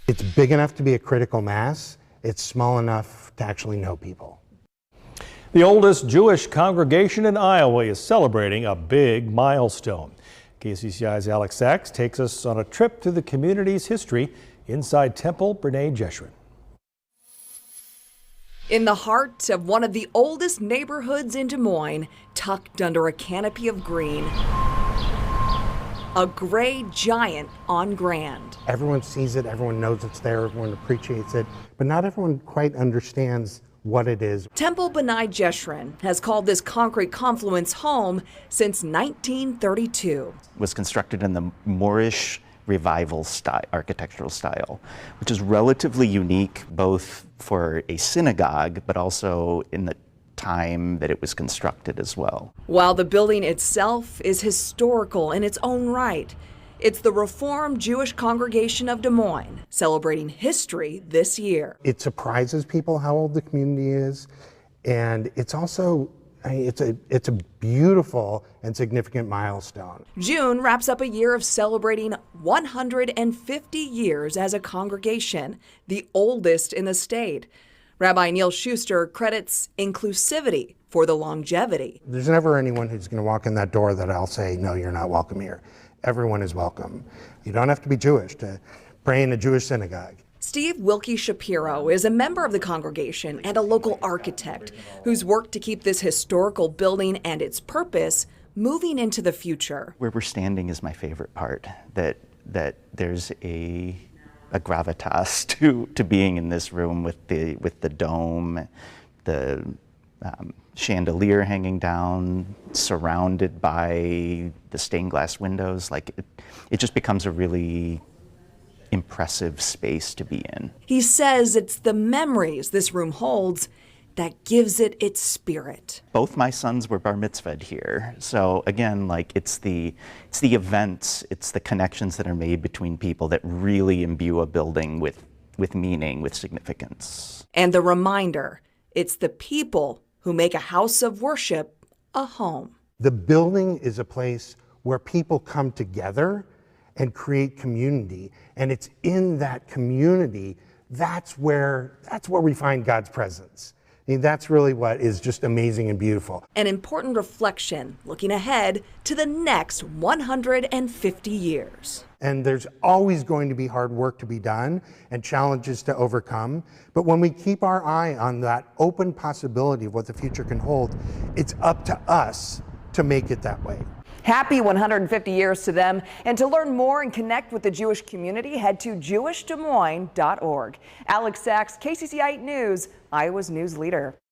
It's big enough to be a critical mass. It's small enough to actually know people. The oldest Jewish congregation in Iowa is celebrating a big milestone. KCCI's Alex Sachs takes us on a trip through the community's history inside Temple B'nai Jeshurun. In the heart of one of the oldest neighborhoods in Des Moines, tucked under a canopy of green, a gray giant on Grand. Everyone sees it, everyone knows it's there, everyone appreciates it, but not everyone quite understands what it is. Temple B'nai Jeshurun has called this concrete confluence home since 1932. It was constructed in the Moorish Revival style, architectural style, which is relatively unique both for a synagogue, but also in the time that it was constructed as well. While the building itself is historical in its own right, it's the Reformed Jewish Congregation of Des Moines celebrating history this year. It surprises people how old the community is, and it's also it's a beautiful and significant milestone. June wraps up a year of celebrating 150 years as a congregation, the oldest in the state. Rabbi Neil Schuster credits inclusivity for the longevity. There's never anyone who's going to walk in that door that I'll say, no, you're not welcome here. Everyone is welcome. You don't have to be Jewish to pray in a Jewish synagogue. Steve Wilkie Shapiro is a member of the congregation and a local architect who's worked to keep this historical building and its purpose moving into the future. Where we're standing is my favorite part, that there's a gravitas to being in this room with the dome, the chandelier hanging down, surrounded by the stained glass windows. Like it just becomes a really impressive space to be in. He says it's the memories this room holds that gives it its spirit. Both my sons were bar mitzvahed here. So again, like it's the events, it's the connections that are made between people that really imbue a building with meaning, with significance. And the reminder, it's the people who make a house of worship a home. The building is a place where people come together and create community, and it's in that community that's where we find God's presence. I mean, that's really what is just amazing and beautiful. An important reflection looking ahead to the next 150 years. And there's always going to be hard work to be done and challenges to overcome. But when we keep our eye on that open possibility of what the future can hold, it's up to us to make it that way. Happy 150 years to them. And to learn more and connect with the Jewish community, head to jewishdesmoines.org. Alex Sachs, KCCI 8 News, Iowa's news leader.